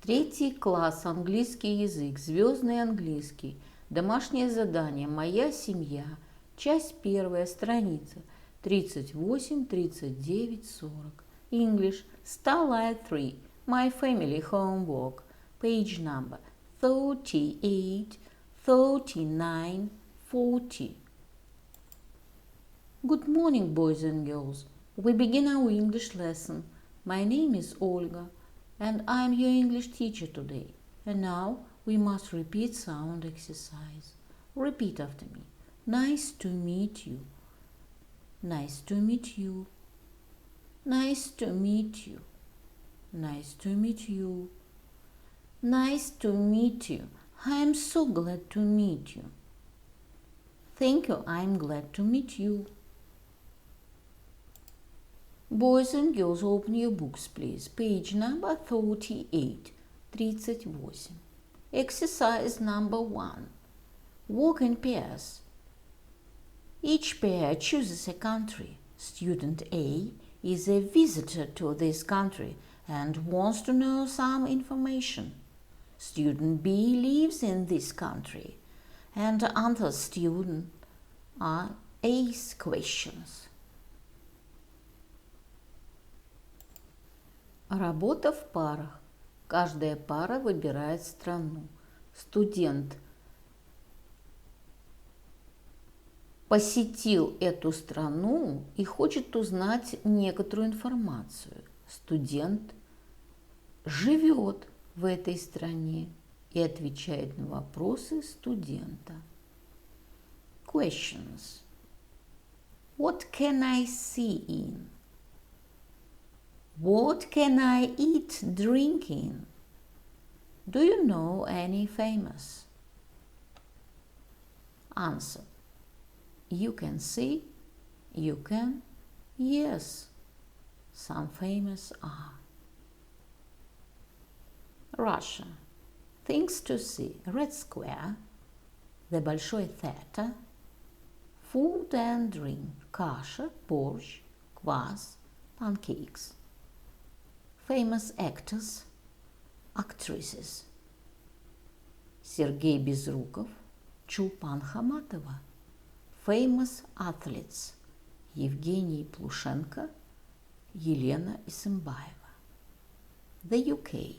Третий класс, английский язык, звездный английский, домашнее задание, моя семья, часть первая, страница 38, 39, 40. English, Starlight 3, my family homework, page number 38, 39, 40. Good morning, boys and girls. We begin our English lesson. My name is Olga, and I'm your English teacher today. And now we must repeat sound exercise. Repeat after me. Nice to meet you. Nice to meet you. Nice to meet you. Nice to meet you. Nice to meet you. I'm so glad to meet you. Thank you. I'm glad to meet you. Boys and girls, open your books, please. Page number 38, 38. Exercise number 1. Walk in pairs. Each pair chooses a country. Student A is a visitor to this country and wants to know some information. Student B lives in this country and answers student A's questions. Работа в парах. Каждая пара выбирает страну. Студент посетил эту страну и хочет узнать некоторую информацию. Студент живет в этой стране и отвечает на вопросы студента. Questions. What can I see in? What can I eat, drink in? Do you know any famous? Answer. You can see, you can, yes. Some famous are. Russia. Things to see. Red Square, the Большой Theater, food and drink, каша, борщ, квас, pancakes. Famous actors, actresses. Сергей Безруков, Чулпан Хаматова. Famous athletes. Евгений Плушенко, Елена Исимбаева. The UK.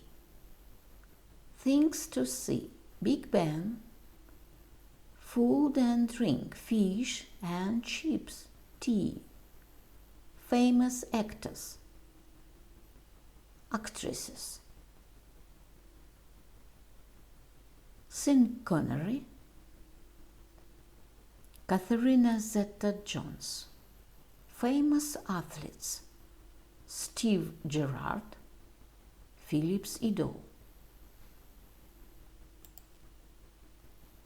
Things to see. Big Ben. Food and drink. Fish and chips. Tea. Famous actors. Actresses. Sean Connery, Catherine Zeta-Jones. Famous athletes. Steve Gerrard, Philip's idol.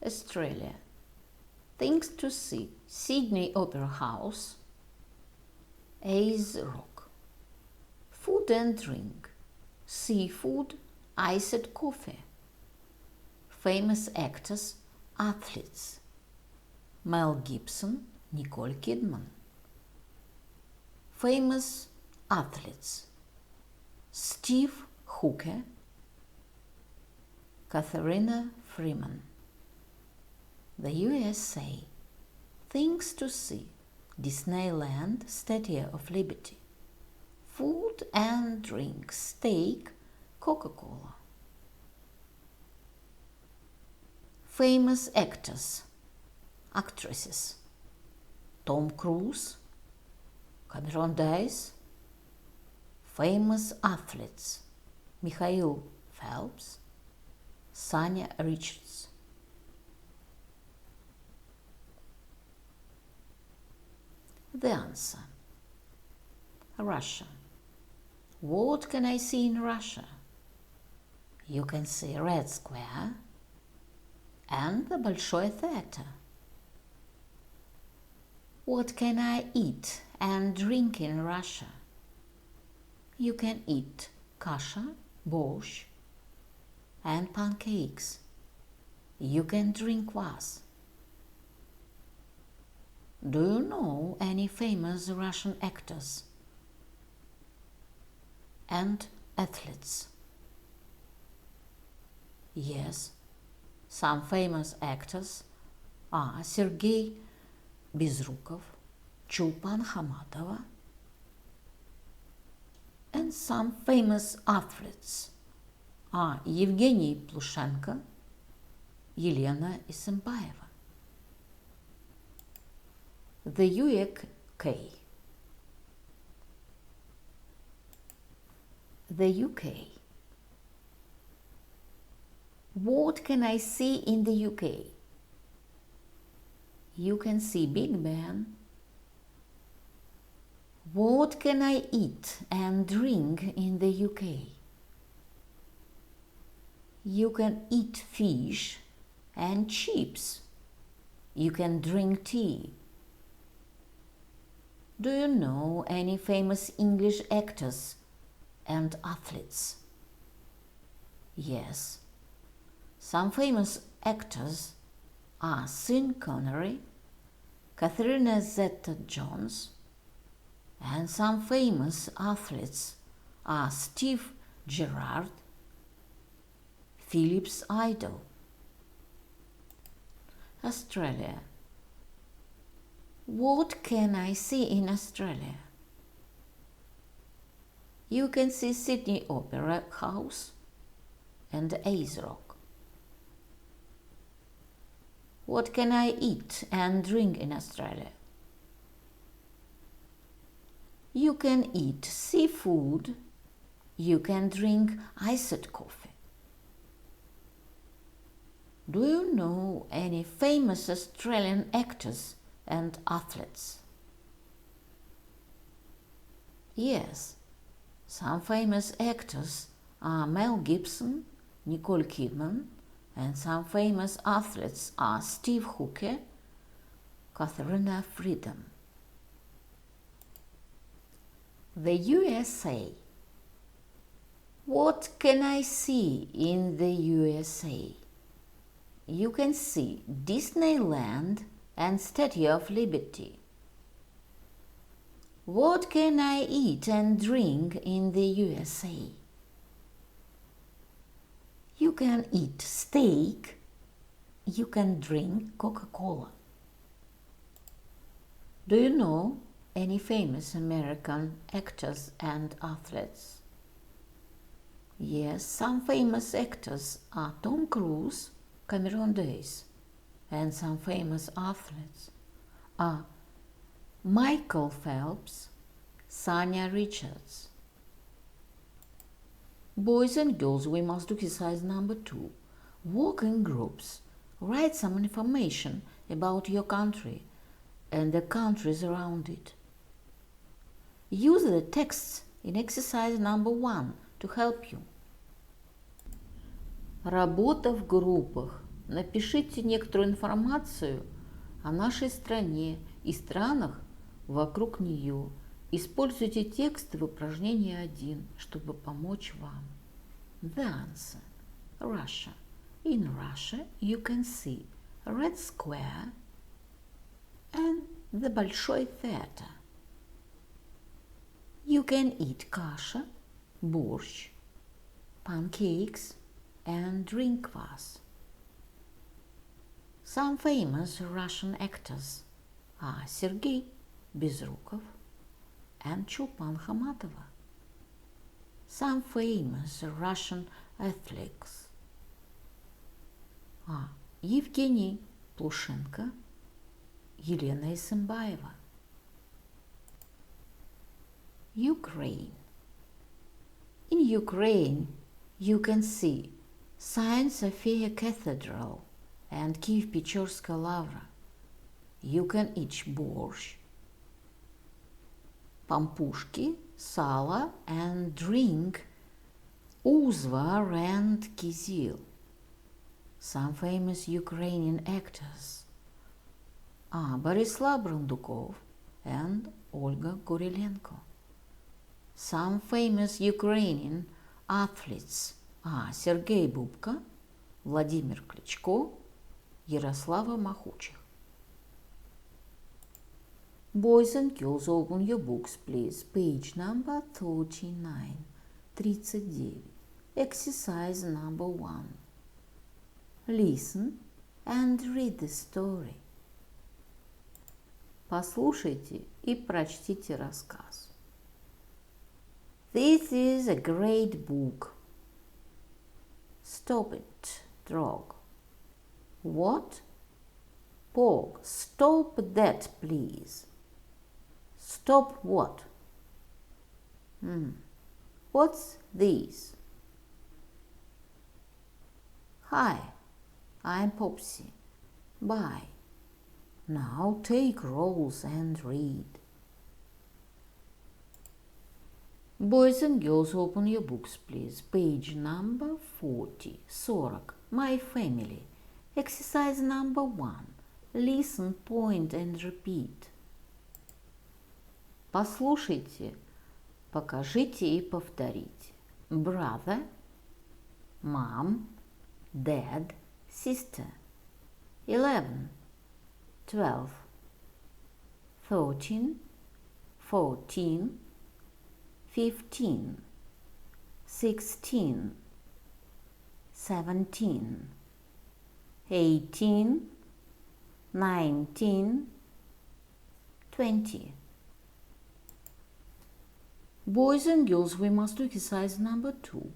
Australia. Things to see. Sydney Opera House, Ayers Rock. Food and drink. Seafood, iced coffee. Famous actors, athletes. Mel Gibson, Nicole Kidman. Famous athletes. Steve Hooker, Katharina Freeman. The USA. Things to see. Disneyland, Statue of Liberty. Food and drink. Steak, Coca-Cola. Famous actors, actresses. Tom Cruise, Cameron Diaz. Famous athletes. Mikhail Phelps, Sanya Richards. The answer. Russia. What can I see in Russia? You can see Red Square and the Большой Theater. What can I eat and drink in Russia? You can eat kasha, борщ, and pancakes. You can drink kvass. Do you know any famous Russian actors and athletes? Yes, some famous actors are Sergei Безруков, Чулпан Хаматова, and some famous athletes are Евгений Плушенко, Елена Исимбаева. The UK. The UK. What can I see in the UK? You can see Big Ben. What can I eat and drink in the UK? You can eat fish and chips. You can drink tea. Do you know any famous English actors and athletes? Yes. Some famous actors are Sean Connery, Catherine Zeta-Jones, and some famous athletes are Steve Gerrard, Philip's idol. Australia. What can I see in Australia? You can see Sydney Opera House and Ayers Rock. What can I eat and drink in Australia? You can eat seafood. You can drink iced coffee. Do you know any famous Australian actors and athletes? Yes, some famous actors are Mel Gibson, Nicole Kidman, and some famous athletes are Steve Hooker, Katharina Freedom. The USA. What can I see in the USA? You can see Disneyland and Statue of Liberty. What can I eat and drink in the USA? You can eat steak. You can drink Coca-Cola. Do you know any famous American actors and athletes? Yes, some famous actors are Tom Cruise, Cameron Diaz, and some famous athletes are Michael Phelps, Sanya Richards. Boys and girls, we must do exercise number 2. Walk in groups. Write some information about your country and the countries around it. Use the texts in exercise number 1 to help you. Работа в группах. Напишите некоторую информацию о нашей стране и странах вокруг нее. Используйте тексты в упражнении 1, чтобы помочь вам. The answer. Russia. In Russia you can see Red Square and the Большой Theater. You can eat kasha, борщ, pancakes and drink kvass. Some famous Russian actors are Sergei Bezrukov and Chulpan Khamatova. Some famous Russian athletes are Евгений Плушенко, Елена Исимбаева. Ukraine. In Ukraine, you can see Saint Sophia Cathedral and Kiev-Pечорская Lavra. You can eat борщ, пампушки, сало, and drink uzvar and kizil. Some famous Ukrainian actors are Borislav Brundukov and Olga Kurilenko. Some famous Ukrainian athletes are Sergei Bubka, Vladimir Klitschko, Yaroslava Mahuчих. Boys and girls, open your books, please. Page number 39. 39. Exercise number 1. Listen and read the story. Послушайте и прочтите рассказ. This is a great book. Stop it, dog. What? Pog, stop that, please. Stop what? What's this? Hi, I'm Popsy. Bye. Now take rolls and read. Boys and girls, open your books, please. Page number 40. My family. Exercise number 1. Listen, point and repeat. Послушайте, покажите и повторите. Brother, mom, dad, sister. 11, 12, 13, 14, 15, 16, 17, 18, 19, 20. Boys and girls, we must do exercise number 2.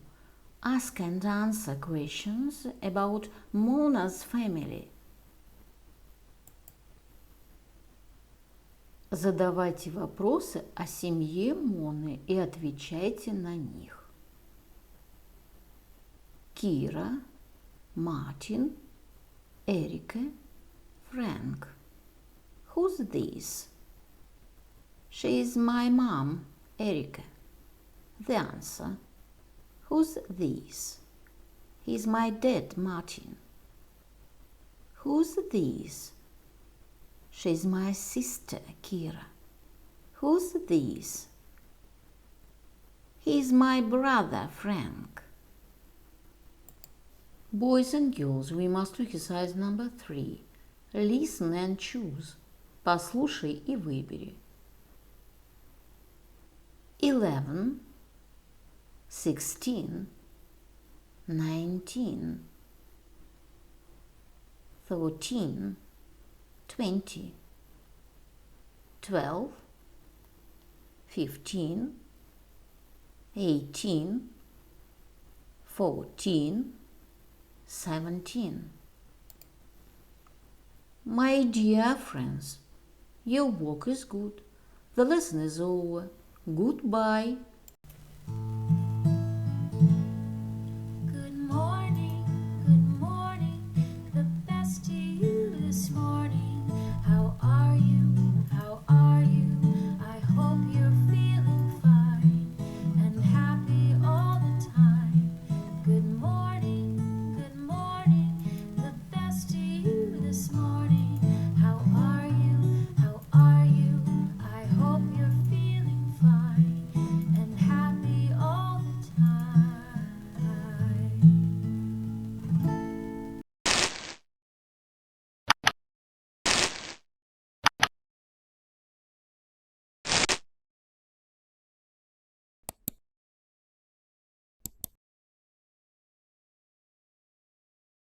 Ask and answer questions about Mona's family. Задавайте вопросы о семье Моны и отвечайте на них. Кира, Мартин, Эрика, Frank. Who's this? She is my mom, Erica. The answer. Who's this? He's my dad, Martin. Who's this? She's my sister, Kira. Who's this? He's my brother, Frank. Boys and girls, we must do exercise number 3. Listen and choose. Послушай и выбери. 11, 16, 19, 13, 20, 12, 15, 18, 14, 17. My dear friends, your work is good. The lesson is over. Goodbye.